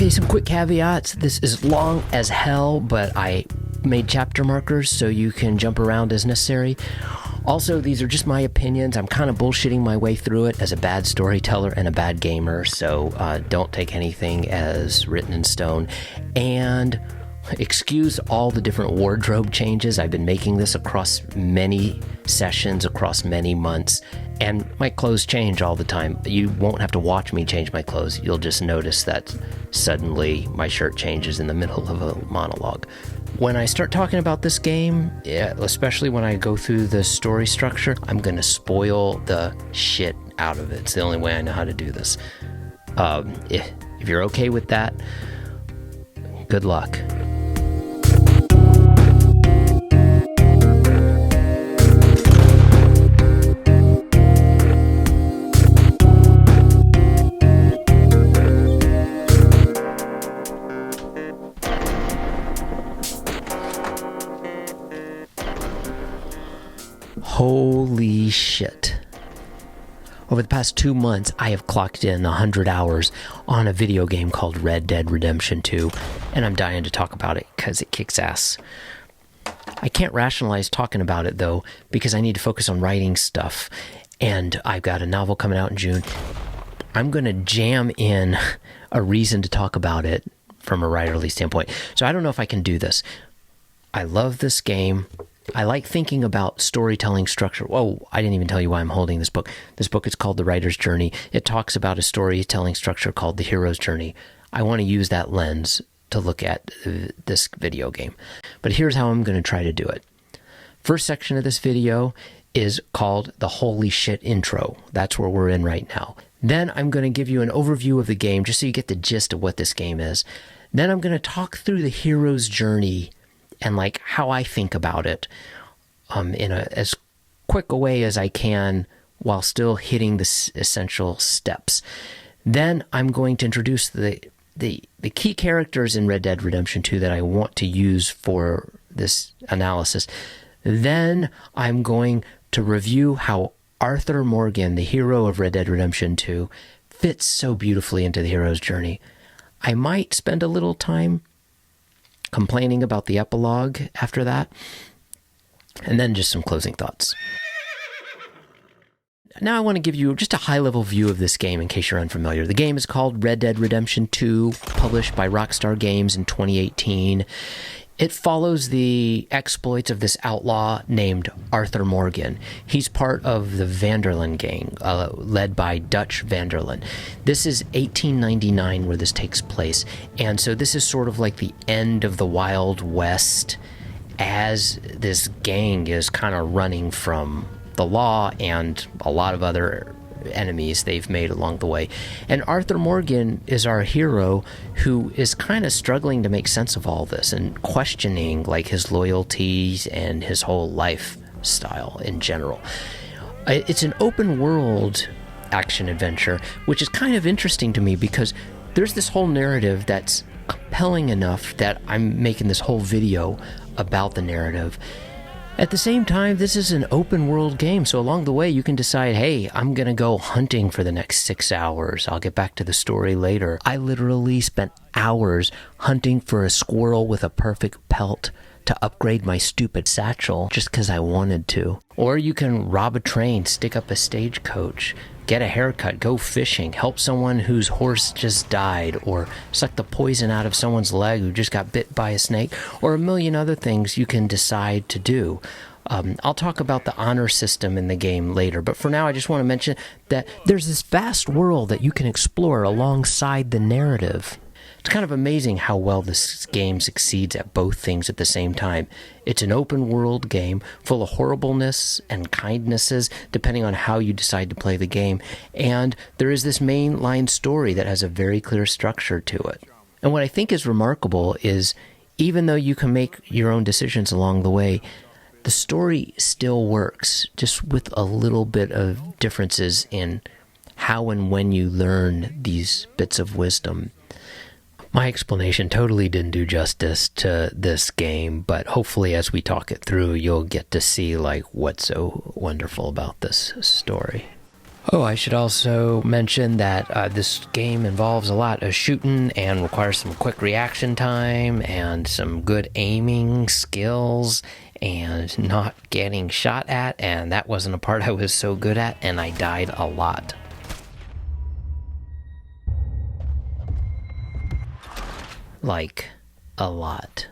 Okay, some quick caveats. This is long as hell, but I made chapter markers so you can jump around as necessary. Also, these are just my opinions. I'm kind of bullshitting my way through it as a bad storyteller and a bad gamer, so don't take anything as written in stone. And excuse all the different wardrobe changes. I've been making this across many sessions, across many months, and my clothes change all the time. You won't have to watch me change my clothes. You'll just notice that suddenly my shirt changes in the middle of a monologue. When I start talking about this game, especially when I go through the story structure, I'm going to spoil the shit out of it. It's the only way I know how to do this. If you're okay with that, good luck. Holy shit. Over the past 2 months, I have clocked in 100 hours on a video game called Red Dead Redemption 2, and I'm dying to talk about it because it kicks ass. I can't rationalize talking about it, though, because I need to focus on writing stuff, and I've got a novel coming out in June. I'm going to jam in a reason to talk about it from a writerly standpoint, so I don't know if I can do this. I love this game. I like thinking about storytelling structure. Whoa, I didn't even tell you why I'm holding this book. This book is called The Writer's Journey. It talks about a storytelling structure called The Hero's Journey. I want to use that lens to look at this video game. But here's how I'm going to try to do it. First section of this video is called the Holy Shit Intro. That's where we're in right now. Then I'm going to give you an overview of the game just so you get the gist of what this game is. Then I'm going to talk through the hero's journey and like how I think about it in as quick a way as I can while still hitting the essential steps. Then I'm going to introduce the key characters in Red Dead Redemption 2 that I want to use for this analysis. Then I'm going to review how Arthur Morgan, the hero of Red Dead Redemption 2, fits so beautifully into the hero's journey. I might spend a little time complaining about the epilogue after that, and then just some closing thoughts. Now I want to give you just a high-level view of this game in case you're unfamiliar. The game is called Red Dead Redemption 2, published by Rockstar Games in 2018. It follows the exploits of this outlaw named Arthur Morgan. He's part of the Vanderlyn gang, led by Dutch Vanderlyn. This is 1899 where this takes place, and so this is sort of like the end of the Wild West as this gang is kind of running from the law and a lot of other enemies they've made along the way. And Arthur Morgan is our hero who is kind of struggling to make sense of all this and questioning like his loyalties and his whole lifestyle in general. It's an open world action adventure, which is kind of interesting to me because there's this whole narrative that's compelling enough that I'm making this whole video about the narrative. At the same time, this is an open world game, so along the way you can decide, hey, I'm going to go hunting for the next 6 hours. I'll get back to the story later. I literally spent hours hunting for a squirrel with a perfect pelt to upgrade my stupid satchel just because I wanted to. Or you can rob a train, stick up a stagecoach, get a haircut, go fishing, help someone whose horse just died, or suck the poison out of someone's leg who just got bit by a snake, or a million other things you can decide to do. I'll talk about the honor system in the game later, but for now I just want to mention that there's this vast world that you can explore alongside the narrative. It's kind of amazing how well this game succeeds at both things at the same time. It's an open world game full of horribleness and kindnesses depending on how you decide to play the game, and there is this mainline story that has a very clear structure to it. And what I think is remarkable is even though you can make your own decisions along the way, the story still works, just with a little bit of differences in how and when you learn these bits of wisdom. My explanation totally didn't do justice to this game, but hopefully as we talk it through, you'll get to see like what's so wonderful about this story. Oh, I should also mention that this game involves a lot of shooting and requires some quick reaction time and some good aiming skills and not getting shot at, and that wasn't a part I was so good at, and I died a lot. Like, a lot.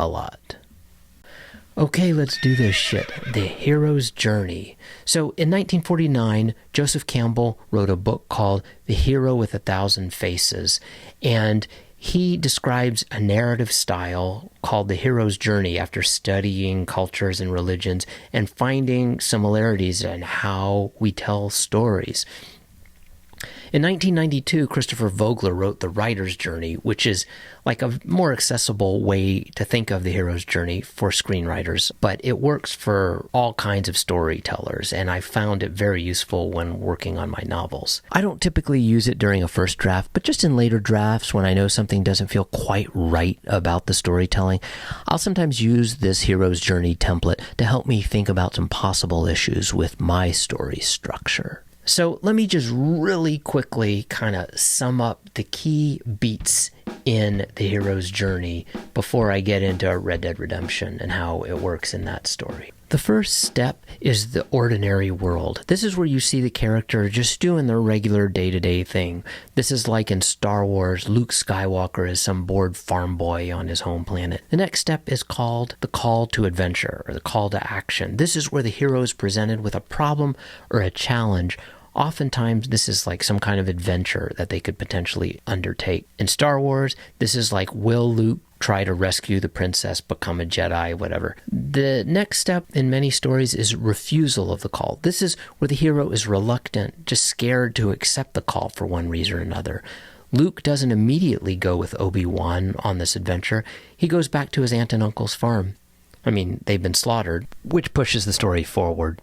A lot. Okay, let's do this shit. The Hero's Journey. So in 1949, Joseph Campbell wrote a book called The Hero with a Thousand Faces, and he describes a narrative style called the hero's journey after studying cultures and religions and finding similarities in how we tell stories. In 1992, Christopher Vogler wrote The Writer's Journey, which is like a more accessible way to think of the hero's journey for screenwriters, but it works for all kinds of storytellers, and I found it very useful when working on my novels. I don't typically use it during a first draft, but just in later drafts when I know something doesn't feel quite right about the storytelling, I'll sometimes use this hero's journey template to help me think about some possible issues with my story structure. So let me just really quickly kind of sum up the key beats in the hero's journey before I get into Red Dead Redemption and how it works in that story. The first step is the ordinary world. This is where you see the character just doing their regular day-to-day thing. This is like in Star Wars, Luke Skywalker is some bored farm boy on his home planet. The next step is called the call to adventure, or the call to action. This is where the hero is presented with a problem or a challenge. Oftentimes, this is like some kind of adventure that they could potentially undertake. In Star Wars, this is like, will Luke try to rescue the princess, become a Jedi, whatever. The next step in many stories is refusal of the call. This is where the hero is reluctant, just scared to accept the call for one reason or another. Luke doesn't immediately go with Obi-Wan on this adventure. He goes back to his aunt and uncle's farm. I mean, they've been slaughtered, which pushes the story forward.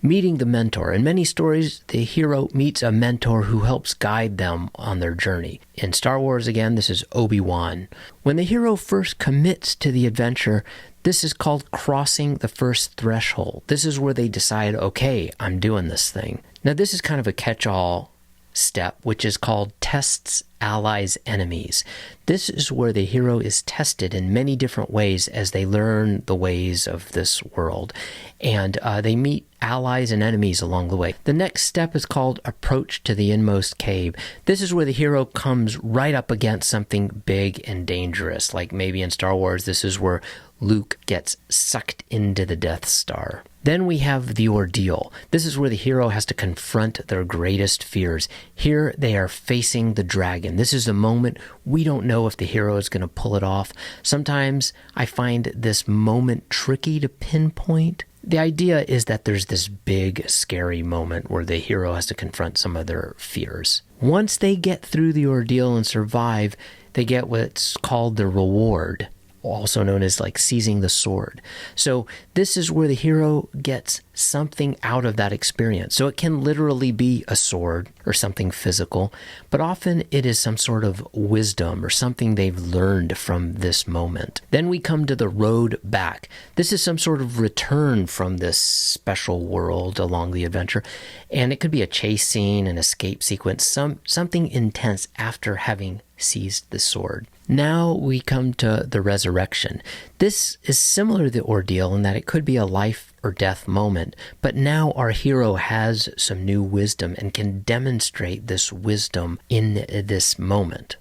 Meeting the mentor. In many stories, the hero meets a mentor who helps guide them on their journey. In Star Wars, again, this is Obi-Wan. When the hero first commits to the adventure, this is called crossing the first threshold. This is where they decide, okay, I'm doing this thing. Now, this is kind of a catch-all step, which is called tests, allies, enemies. This is where the hero is tested in many different ways as they learn the ways of this world. And they meet allies and enemies along the way. The next step is called approach to the inmost cave. This is where the hero comes right up against something big and dangerous. Like maybe in Star Wars, this is where Luke gets sucked into the Death Star. Then we have the ordeal. This is where the hero has to confront their greatest fears. Here they are facing the dragon. This is the moment we don't know if the hero is going to pull it off. Sometimes I find this moment tricky to pinpoint. The idea is that there's this big, scary moment where the hero has to confront some of their fears. Once they get through the ordeal and survive, they get what's called the reward, also known as like seizing the sword. So this is where the hero gets something out of that experience. So it can literally be a sword or something physical, but often it is some sort of wisdom or something they've learned from this moment. Then we come to the road back. This is some sort of return from this special world along the adventure, and it could be a chase scene, an escape sequence, something intense after having seized the sword. Now we come to the resurrection. This is similar to the ordeal in that it could be a life or death moment, but now our hero has some new wisdom and can demonstrate this wisdom in this moment.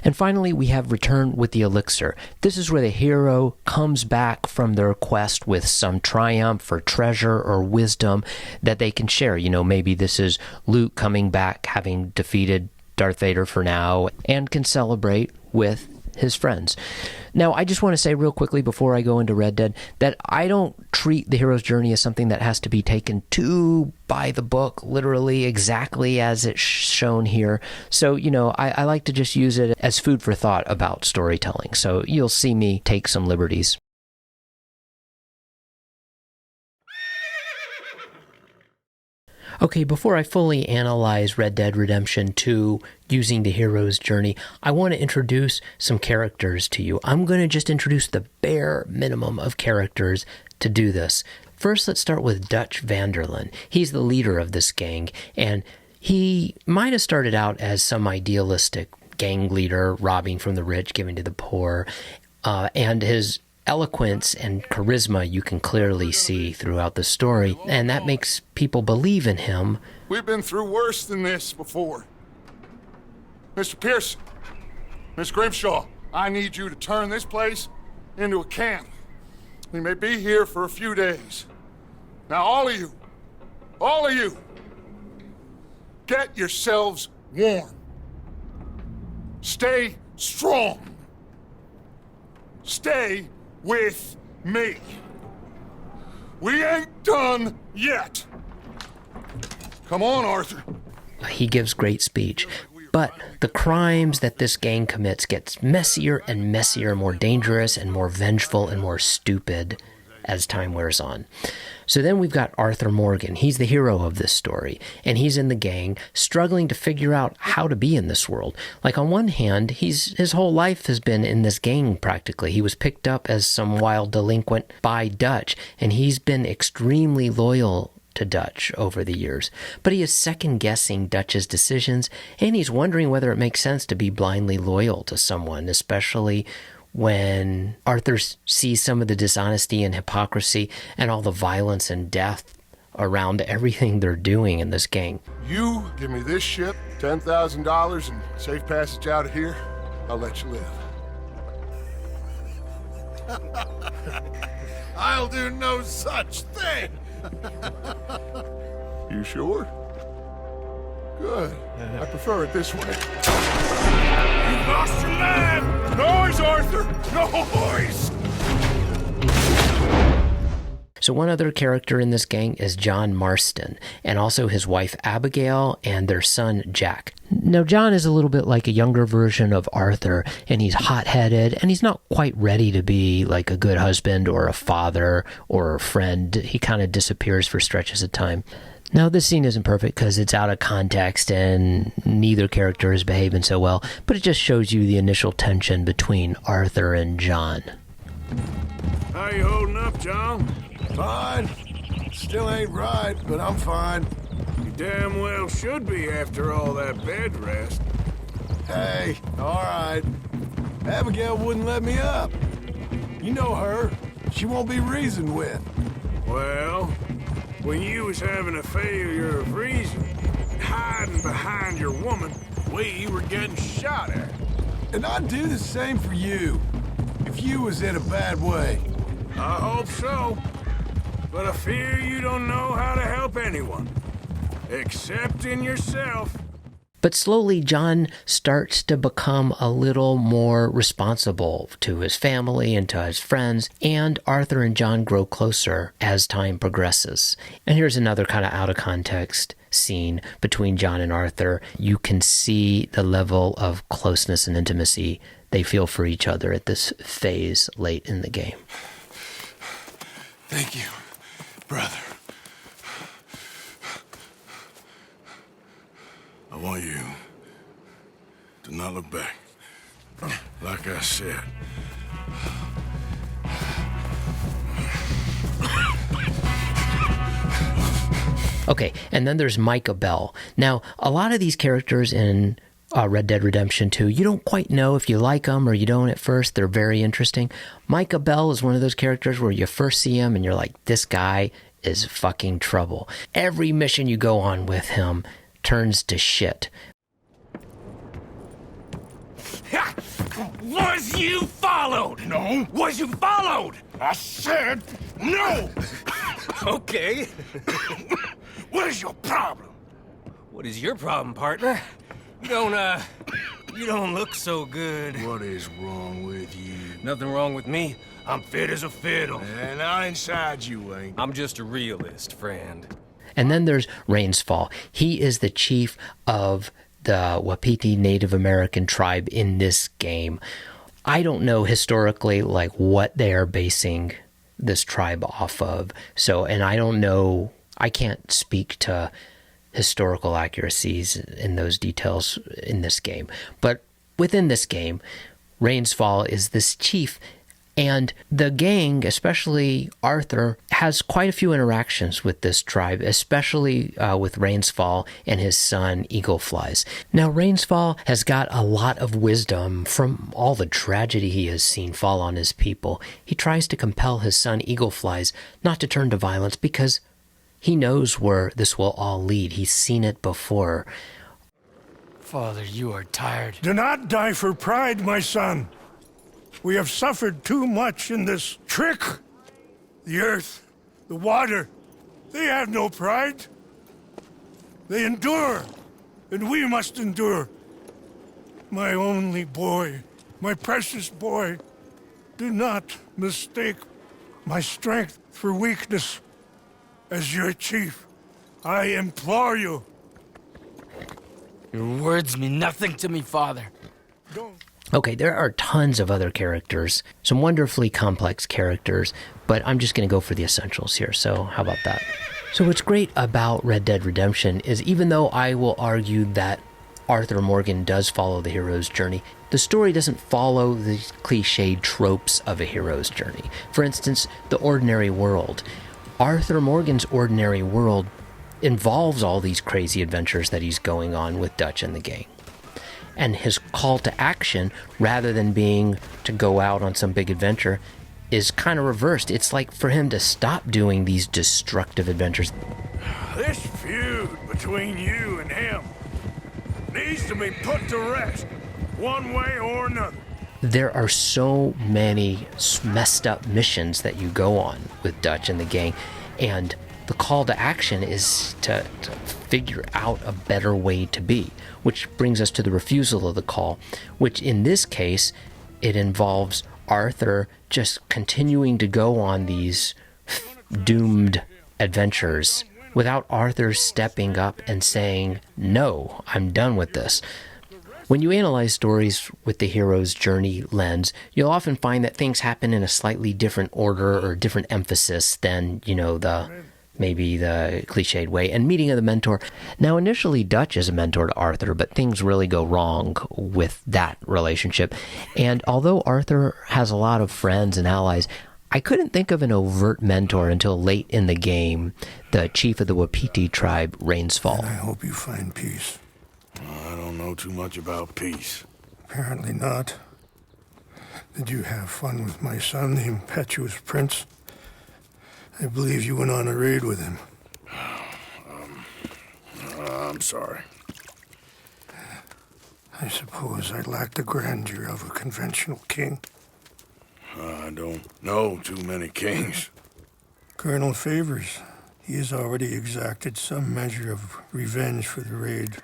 And finally, we have return with the elixir. This is where the hero comes back from their quest with some triumph or treasure or wisdom that they can share. You know, maybe this is Luke coming back having defeated Darth Vader for now and can celebrate with his friends. Now, I just want to say real quickly before I go into Red Dead that I don't treat the hero's journey as something that has to be taken too by the book, literally exactly as it's shown here. So, you know, I like to just use it as food for thought about storytelling. So you'll see me take some liberties. Okay, before I fully analyze Red Dead Redemption 2 using the hero's journey, I want to introduce some characters to you. I'm going to just introduce the bare minimum of characters to do this. First, let's start with Dutch Vanderlyn. He's the leader of this gang, and he might have started out as some idealistic gang leader, robbing from the rich, giving to the poor, and his eloquence and charisma you can clearly see throughout the story, and that makes people believe in him. We've been through worse than this before. Mr. Pearson, Miss Grimshaw, I need you to turn this place into a camp. We may be here for a few days. Now, all of you, get yourselves warm. Stay strong. Stay with me. We ain't done yet. Come on, Arthur. He gives great speech, but the crimes that this gang commits gets messier and messier, more dangerous and more vengeful and more stupid as time wears on. So then we've got Arthur Morgan. He's the hero of this story, and he's in the gang struggling to figure out how to be in this world. Like, on one hand, his whole life has been in this gang practically. He was picked up as some wild delinquent by Dutch, and he's been extremely loyal to Dutch over the years. But he is second-guessing Dutch's decisions, and he's wondering whether it makes sense to be blindly loyal to someone, especially when Arthur sees some of the dishonesty and hypocrisy and all the violence and death around everything they're doing in this gang. You give me this ship, $10,000, and safe passage out of here, I'll let you live. I'll do no such thing. You sure? Good. I prefer it this way. You lost your man! Noise, Arthur! Noise! So one other character in this gang is John Marston, and also his wife Abigail and their son Jack. Now, John is a little bit like a younger version of Arthur, and he's hot-headed, and he's not quite ready to be like a good husband or a father or a friend. He kind of disappears for stretches of time. Now, this scene isn't perfect because it's out of context and neither character is behaving so well, but it just shows you the initial tension between Arthur and John. How you holding up, John? Fine. Still ain't right, but I'm fine. You damn well should be after all that bed rest. Hey, all right. Abigail wouldn't let me up. You know her. She won't be reasoned with. Well, when you was having a failure of reason, hiding behind your woman, we were getting shot at. And I'd do the same for you, if you was in a bad way. I hope so. But I fear you don't know how to help anyone. Except in yourself. But slowly, John starts to become a little more responsible to his family and to his friends, and Arthur and John grow closer as time progresses. And here's another kind of out-of-context scene between John and Arthur. You can see the level of closeness and intimacy they feel for each other at this phase late in the game. Thank you, brother. I want you to not look back. Like I said. Okay, and then there's Micah Bell. Now, a lot of these characters in Red Dead Redemption 2, you don't quite know if you like them or you don't at first. They're very interesting. Micah Bell is one of those characters where you first see him and you're like, this guy is fucking trouble. Every mission you go on with him turns to shit. Was you followed? No. Was you followed? I said no. Okay. What is your problem? What is your problem, partner? You don't look so good. What is wrong with you? Nothing wrong with me. I'm fit as a fiddle. And not inside you ain't. I'm just a realist, friend. And then there's Rainsfall. He is the chief of the Wapiti Native American tribe in this game. I don't know historically like what they are basing this tribe off of. So, and I don't know, I can't speak to historical accuracies in those details in this game. But within this game, Rain's Fall is this chief, and the gang, especially Arthur, has quite a few interactions with this tribe, especially with Rain's Fall and his son Eagleflies. Now, Rain's Fall has got a lot of wisdom from all the tragedy he has seen fall on his people. He tries to compel his son Eagleflies not to turn to violence because he knows where this will all lead. He's seen it before. Father, you are tired. Do not die for pride, my son. We have suffered too much in this trick. The earth, the water, they have no pride. They endure, and we must endure. My only boy, my precious boy, do not mistake my strength for weakness. As your chief, I implore you. Your words mean nothing to me, Father. Okay, there are tons of other characters, some wonderfully complex characters, but I'm just going to go for the essentials here, so how about that? So what's great about Red Dead Redemption is even though I will argue that Arthur Morgan does follow the hero's journey, the story doesn't follow the cliched tropes of a hero's journey. For instance, the ordinary world. Arthur Morgan's ordinary world involves all these crazy adventures that he's going on with Dutch and the gang. And his call to action, rather than being to go out on some big adventure, is kind of reversed. It's like for him to stop doing these destructive adventures. This feud between you and him needs to be put to rest, one way or another. There are so many messed up missions that you go on with Dutch and the gang, and the call to action is to figure out a better way to be, which brings us to the refusal of the call, which in this case, it involves Arthur just continuing to go on these doomed adventures without Arthur stepping up and saying, no, I'm done with this. When you analyze stories with the hero's journey lens, you'll often find that things happen in a slightly different order or different emphasis than, maybe the cliched way. And meeting of the mentor. Now, initially, Dutch is a mentor to Arthur, but things really go wrong with that relationship. And although Arthur has a lot of friends and allies, I couldn't think of an overt mentor until late in the game, the chief of the Wapiti tribe, Rain's Fall. I hope you find peace. I don't know too much about peace. Apparently not. Did you have fun with my son, the impetuous prince? I believe you went on a raid with him. I'm sorry. I suppose I lack the grandeur of a conventional king. I don't know too many kings. Colonel Favors, he has already exacted some measure of revenge for the raid.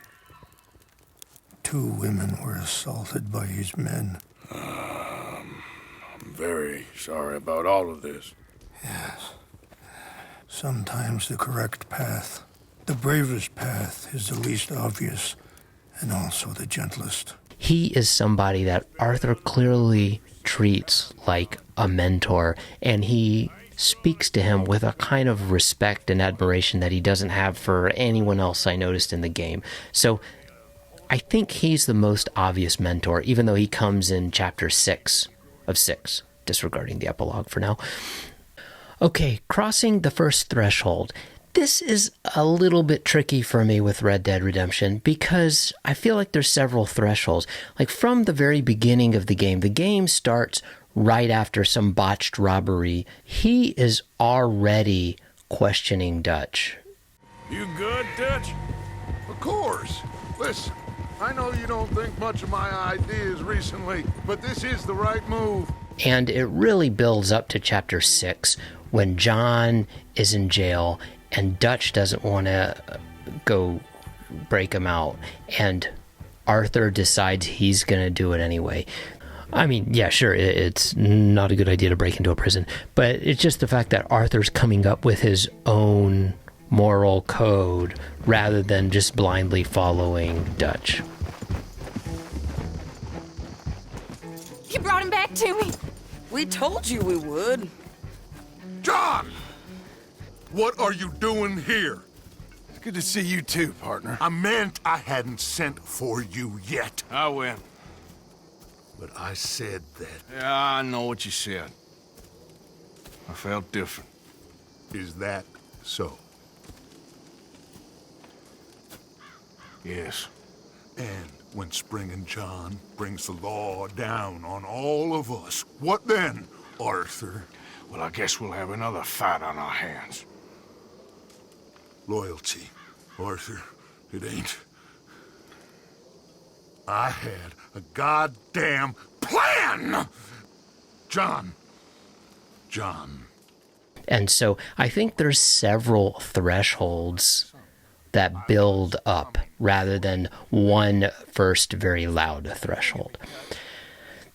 2 women were assaulted by his men. I'm very sorry about all of this. Yes. Sometimes the correct path, the bravest path, is the least obvious and also the gentlest. He is somebody that Arthur clearly treats like a mentor, and he speaks to him with a kind of respect and admiration that he doesn't have for anyone else I noticed in the game. So I think he's the most obvious mentor, even though he comes in chapter 6 of 6, disregarding the epilogue for now. Okay, crossing the first threshold. This is a little bit tricky for me with Red Dead Redemption because I feel like there's several thresholds. Like from the very beginning of the game starts right after some botched robbery. He is already questioning Dutch. You good, Dutch? Of course. Listen, I know you don't think much of my ideas recently, but this is the right move. And it really builds up to chapter 6 when John is in jail and Dutch doesn't want to go break him out. And Arthur decides he's going to do it anyway. I mean, yeah, sure, it's not a good idea to break into a prison, but it's just the fact that Arthur's coming up with his own moral code rather than just blindly following Dutch. You brought him back to me. We told you we would. John! What are you doing here? Good to see you too, partner. I meant I hadn't sent for you yet. I win. But I said that. Yeah, I know what you said. I felt different. Is that so? Yes. And when Spring and John brings the law down on all of us, what then, Arthur? Well, I guess we'll have another fight on our hands. Loyalty, Arthur, it ain't. I had a goddamn plan! John. And so I think there's several thresholds that build up rather than one first very loud threshold.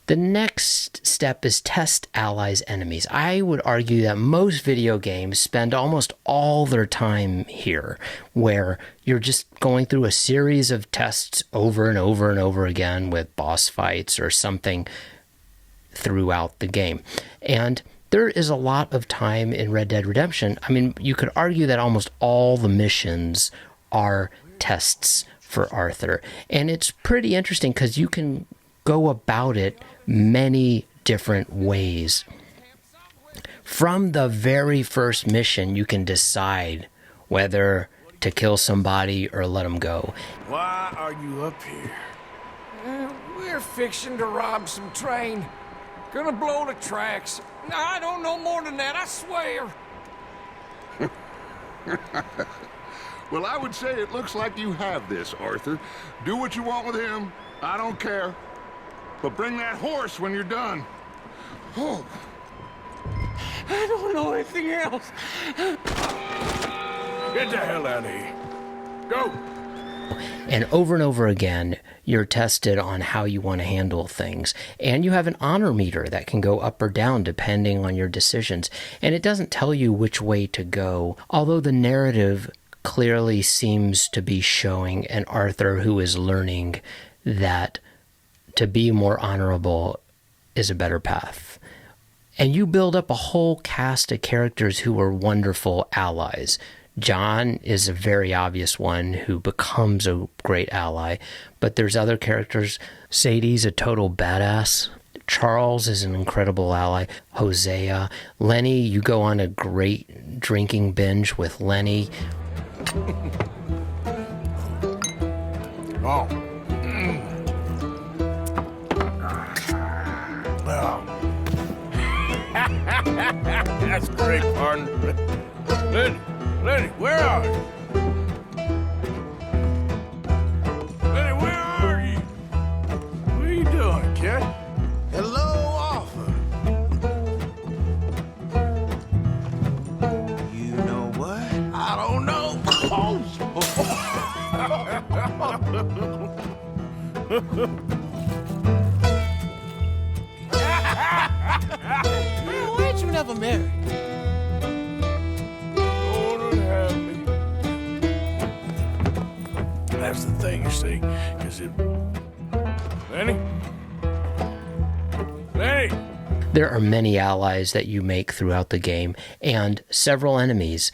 The next step is test allies' enemies. I would argue that most video games spend almost all their time here, where you're just going through a series of tests over and over and over again with boss fights or something throughout the game. And there is a lot of time in Red Dead Redemption. I mean, you could argue that almost all the missions are tests for Arthur. And it's pretty interesting because you can go about it many different ways. From the very first mission, you can decide whether to kill somebody or let them go. Why are you up here? We're fixing to rob some train. Gonna blow the tracks. I don't know more than that, I swear. Well, I would say it looks like you have this, Arthur. Do what you want with him. I don't care. But bring that horse when you're done. Oh. I don't know anything else. Get the hell out of here. Go! And over again, you're tested on how you want to handle things. And you have an honor meter that can go up or down depending on your decisions. And it doesn't tell you which way to go, although the narrative clearly seems to be showing an Arthur who is learning that to be more honorable is a better path. And you build up a whole cast of characters who are wonderful allies. John is a very obvious one who becomes a great ally, but there's other characters. Sadie's a total badass. Charles is an incredible ally. Hosea. Lenny, you go on a great drinking binge with Lenny. Oh. That's great, partner. Lenny, where are you? Lenny, where are you? What are you doing, kid? Hello, Arthur. You know what? I don't know. Why'd you never marry? That's the thing, you see, because it... Lenny? There are many allies that you make throughout the game, and several enemies.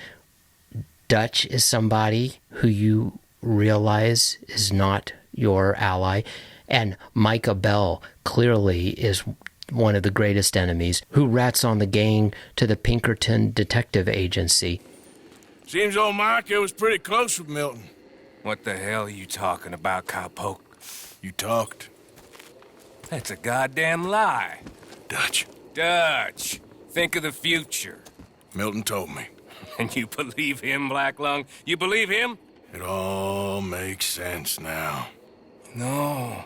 Dutch is somebody who you realize is not your ally, and Micah Bell clearly is one of the greatest enemies, who rats on the gang to the Pinkerton Detective Agency. Seems old Micah was pretty close with Milton. What the hell are you talking about, cowpoke? You talked. That's a goddamn lie. Dutch. Think of the future. Milton told me. And you believe him, Black Lung? You believe him? It all makes sense now. No,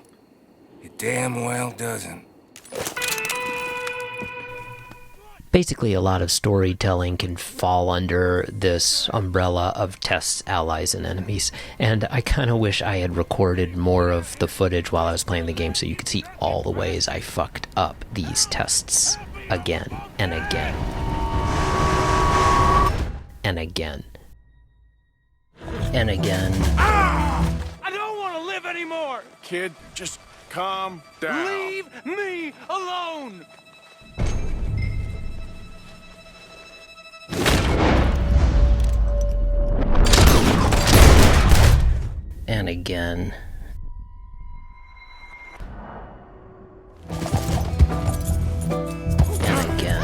it damn well doesn't. Basically, a lot of storytelling can fall under this umbrella of tests, allies, and enemies. And I kind of wish I had recorded more of the footage while I was playing the game so you could see all the ways I fucked up these tests again and again. And again. And again. I don't want to live anymore! Kid, just calm down. Leave me alone! again. And again.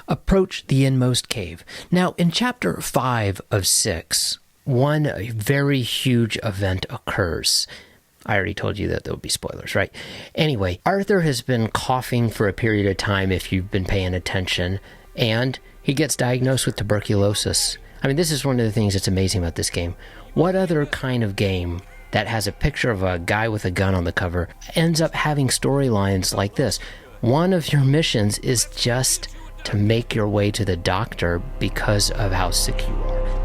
Approach the inmost cave. Now, in chapter 5 of 6, one very huge event occurs. I already told you that there will be spoilers, right? Anyway, Arthur has been coughing for a period of time, if you've been paying attention, and he gets diagnosed with tuberculosis. I mean, this is one of the things that's amazing about this game. What other kind of game that has a picture of a guy with a gun on the cover ends up having storylines like this? One of your missions is just to make your way to the doctor because of how sick you are.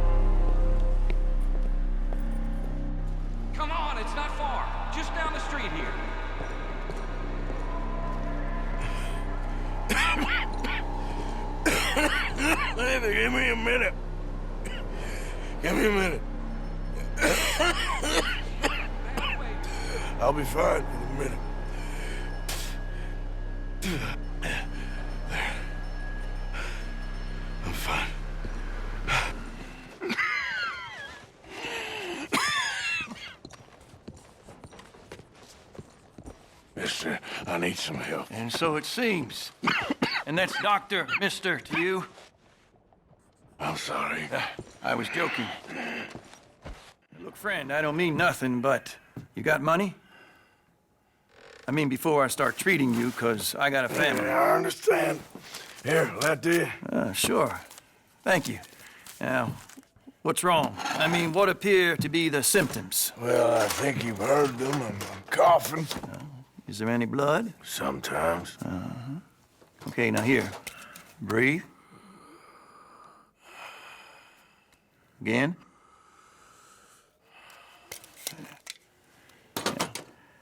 Come on, it's not far. Just down the street here. Give me a minute. Give me a minute. I'll be fine in a minute. There. I'm fine. Mister, I need some help. And so it seems. And that's Dr. Mister to you? I'm sorry. I was joking. Look, friend, I don't mean nothing, but you got money? I mean, before I start treating you, 'cause I got a family. Yeah, I understand. Here, that do you? Sure. Thank you. Now, what's wrong? I mean, what appear to be the symptoms? Well, I think you've heard them. I'm coughing. Is there any blood? Sometimes. Okay, now here. Breathe. Again. Yeah.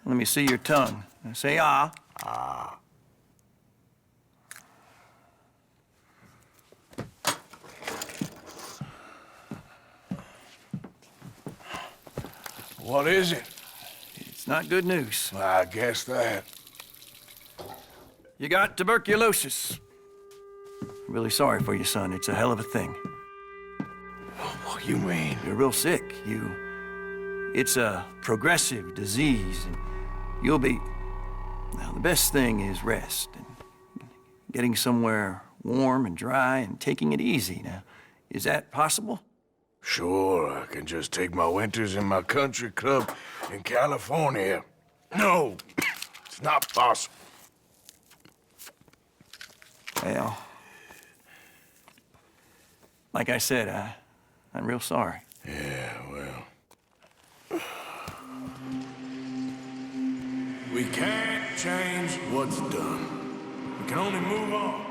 Let me see your tongue. Now say ah. Ah. What is it? It's not good news. I guess that. You got tuberculosis. Really sorry for you, son. It's a hell of a thing. What you mean? You're real sick. It's a progressive disease, and you'll be... Now, the best thing is rest, and getting somewhere warm and dry and taking it easy. Now, is that possible? Sure, I can just take my winters in my country club in California. No, it's not possible. Well, like I said, I'm real sorry. Yeah, well... We can't change what's done. We can only move on.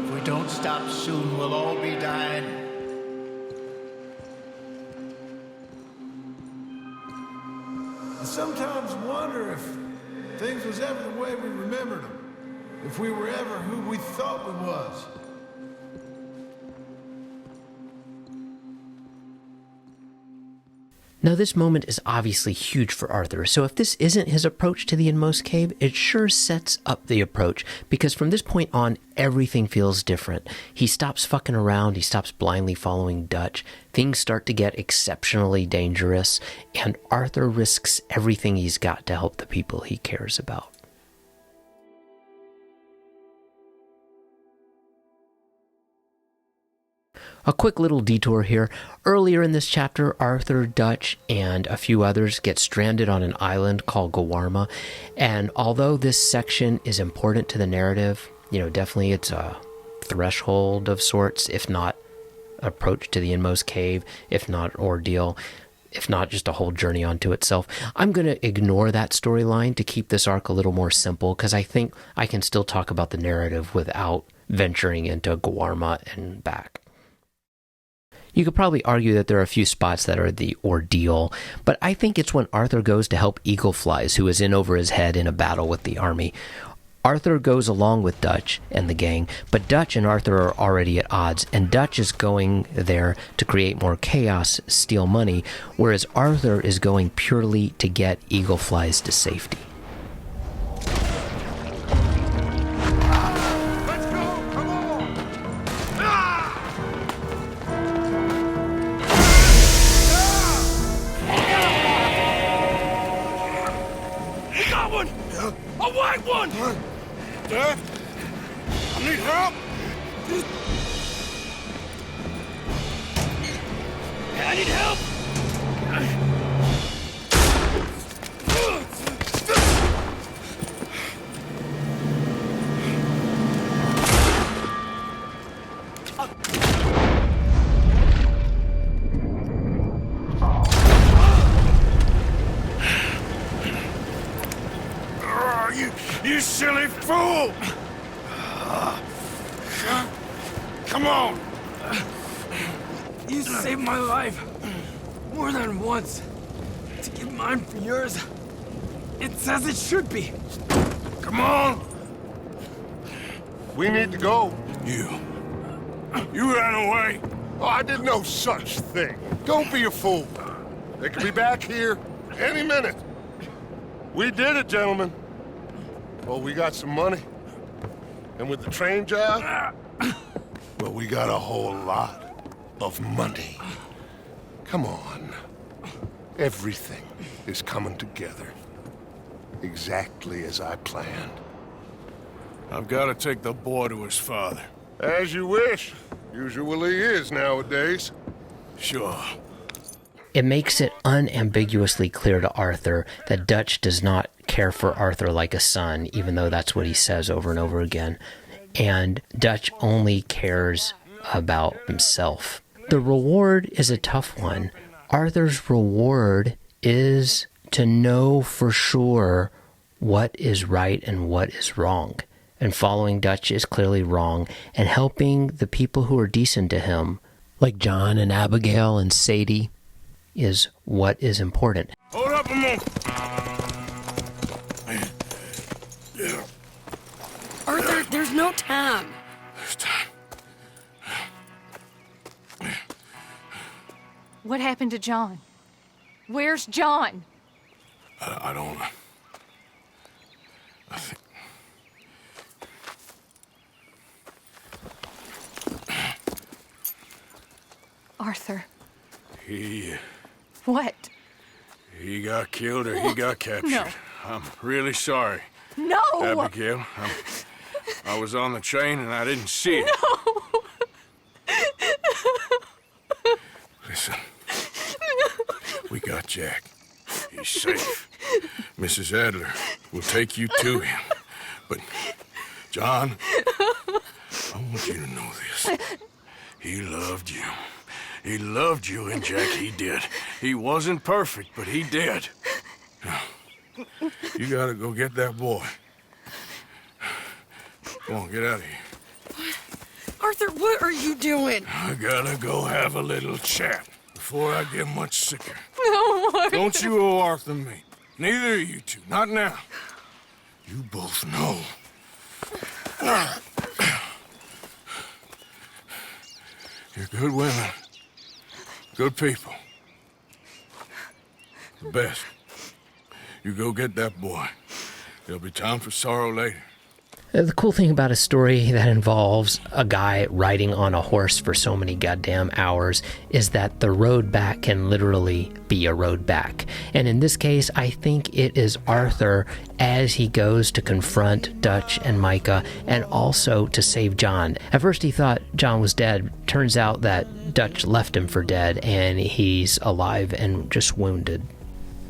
If we don't stop soon, we'll all be dying. I sometimes wonder if things was ever the way we remembered them. If we were ever who we thought we was. Now, this moment is obviously huge for Arthur, so if this isn't his approach to the inmost cave, it sure sets up the approach, because from this point on, everything feels different. He stops fucking around, he stops blindly following Dutch, things start to get exceptionally dangerous, and Arthur risks everything he's got to help the people he cares about. A quick little detour here. Earlier in this chapter, Arthur, Dutch, and a few others get stranded on an island called Gawarma. And although this section is important to the narrative, definitely it's a threshold of sorts, if not approach to the inmost cave, if not ordeal, if not just a whole journey onto itself. I'm going to ignore that storyline to keep this arc a little more simple, because I think I can still talk about the narrative without venturing into Gawarma and back. You could probably argue that there are a few spots that are the ordeal, but I think it's when Arthur goes to help Eagle Flies, who is in over his head in a battle with the army. Arthur goes along with Dutch and the gang, but Dutch and Arthur are already at odds, and Dutch is going there to create more chaos, steal money, whereas Arthur is going purely to get Eagle Flies to safety. Let's go! Come on! We got one! A white one! Dad? I need help! I need help! You silly fool! Come on! You saved my life more than once. To give mine for yours, it's as it should be. Come on! We need to go. You ran away. Oh, I did no such thing. Don't be a fool. They could be back here any minute. We did it, gentlemen. Oh, we got some money. And with the train job, well, we got a whole lot of money. Come on. Everything is coming together. Exactly as I planned. I've got to take the boy to his father. As you wish. Usually is nowadays. Sure. It makes it unambiguously clear to Arthur that Dutch does not care for Arthur like a son, even though that's what he says over and over again. And Dutch only cares about himself. The reward is a tough one. Arthur's reward is to know for sure what is right and what is wrong. And following Dutch is clearly wrong, and helping the people who are decent to him, like John and Abigail and Sadie, is what is important. Hold up a moment. Arthur, there's no time. There's time. What happened to John? Where's John? I don't... I think... Arthur. What? He got killed or he got captured. No. I'm really sorry. No! Abigail, I was on the train and I didn't see it. No! Listen, we got Jack. He's safe. Mrs. Adler will take you to him. But, John, I want you to know this. He loved you. He loved you, and Jack, he did. He wasn't perfect, but he did. Now, you gotta go get that boy. Come on, get out of here. Arthur, what are you doing? I gotta go have a little chat before I get much sicker. No, Arthur. Don't you owe Arthur me. Neither of you two. Not now. You both know. You're good women. Good people. The best. You go get that boy. There'll be time for sorrow later. The cool thing about a story that involves a guy riding on a horse for so many goddamn hours is that the road back can literally be a road back. And in this case, I think it is Arthur as he goes to confront Dutch and Micah and also to save John. At first he thought John was dead. Turns out that Dutch left him for dead and he's alive and just wounded.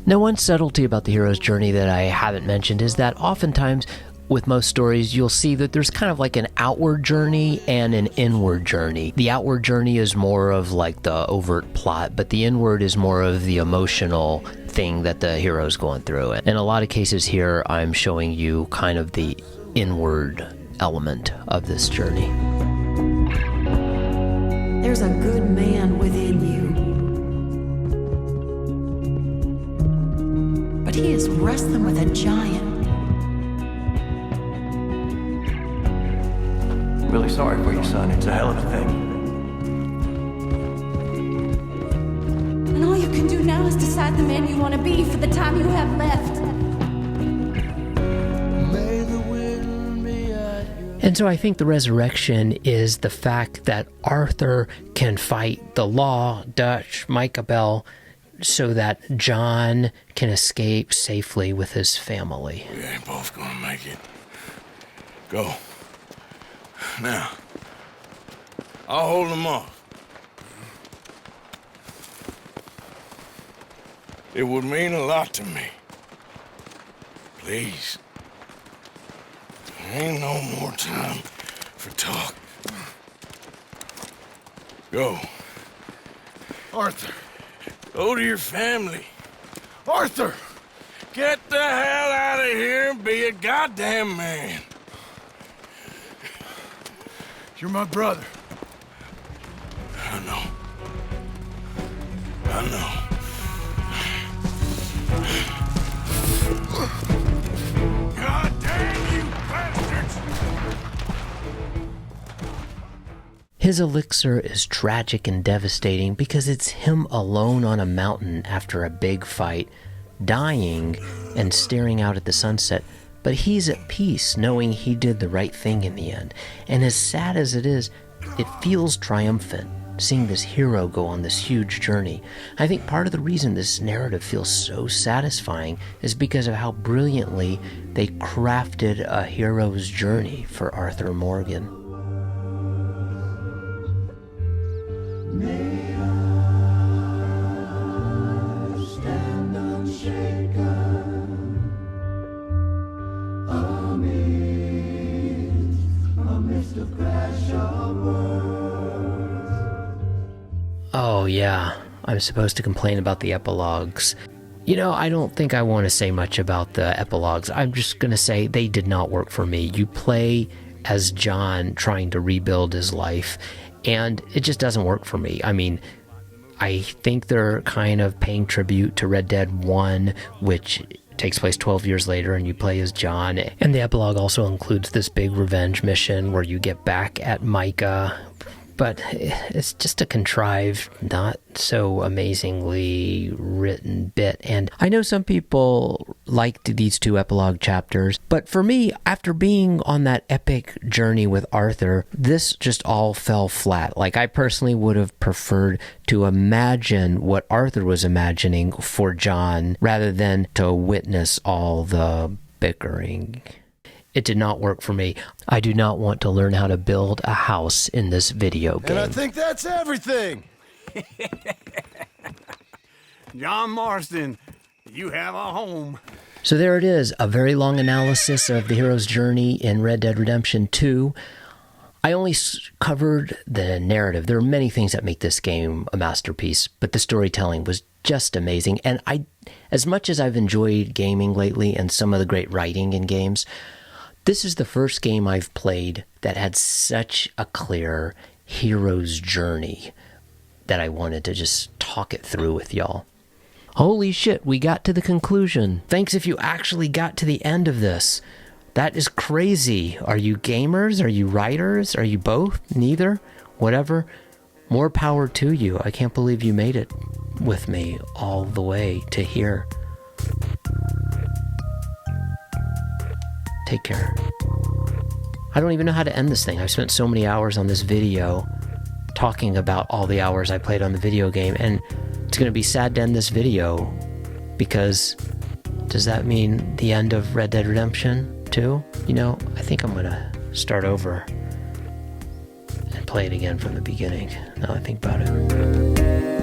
Now, one subtlety about the hero's journey that I haven't mentioned is that oftentimes with most stories, you'll see that there's kind of like an outward journey and an inward journey. The outward journey is more of like the overt plot, but the inward is more of the emotional thing that the hero's going through. In a lot of cases here, I'm showing you kind of the inward element of this journey. There's a good man within you, but he is wrestling with a giant. really sorry for your son. It's a hell of a thing. And all you can do now is decide the man you want to be for the time you have left. And so I think the resurrection is the fact that Arthur can fight the law, Dutch, Micah Bell, so that John can escape safely with his family. We ain't both gonna make it. Go. Now, I'll hold them off. It would mean a lot to me. Please. There ain't no more time for talk. Go. Arthur, go to your family. Arthur, get the hell out of here and be a goddamn man. You're my brother. I know. I know. God damn you bastards! His elixir is tragic and devastating because it's him alone on a mountain after a big fight, dying and staring out at the sunset. But he's at peace knowing he did the right thing in the end. And as sad as it is, it feels triumphant, seeing this hero go on this huge journey. I think part of the reason this narrative feels so satisfying is because of how brilliantly they crafted a hero's journey for Arthur Morgan. May I stand unshaken amidst a crash of words. Oh yeah, I'm supposed to complain about the epilogues. You know, I don't think I want to say much about the epilogues. I'm just going to say they did not work for me. You play as John trying to rebuild his life, and it just doesn't work for me. I mean, I think they're kind of paying tribute to Red Dead 1, which takes place 12 years later and you play as John. And the epilogue also includes this big revenge mission where you get back at Micah. But it's just a contrived, not so amazingly written bit. And I know some people liked these two epilogue chapters, but for me, after being on that epic journey with Arthur, this just all fell flat. Like, I personally would have preferred to imagine what Arthur was imagining for John rather than to witness all the bickering. It did not work for me. I do not want to learn how to build a house in this video game. And I think that's everything. John Marston, you have a home. So there it is, a very long analysis of the hero's journey in Red Dead Redemption 2. I only covered the narrative. There are many things that make this game a masterpiece, but the storytelling was just amazing. And as much as I've enjoyed gaming lately and some of the great writing in games, this is the first game I've played that had such a clear hero's journey that I wanted to just talk it through with y'all. Holy shit, we got to the conclusion. Thanks if you actually got to the end of this. That is crazy. Are you gamers? Are you writers? Are you both? Neither? Whatever. More power to you. I can't believe you made it with me all the way to here. Take care. I don't even know how to end this thing. I've spent so many hours on this video talking about all the hours I played on the video game, and it's going to be sad to end this video because does that mean the end of Red Dead Redemption 2? You know, I think I'm going to start over and play it again from the beginning now I think about it.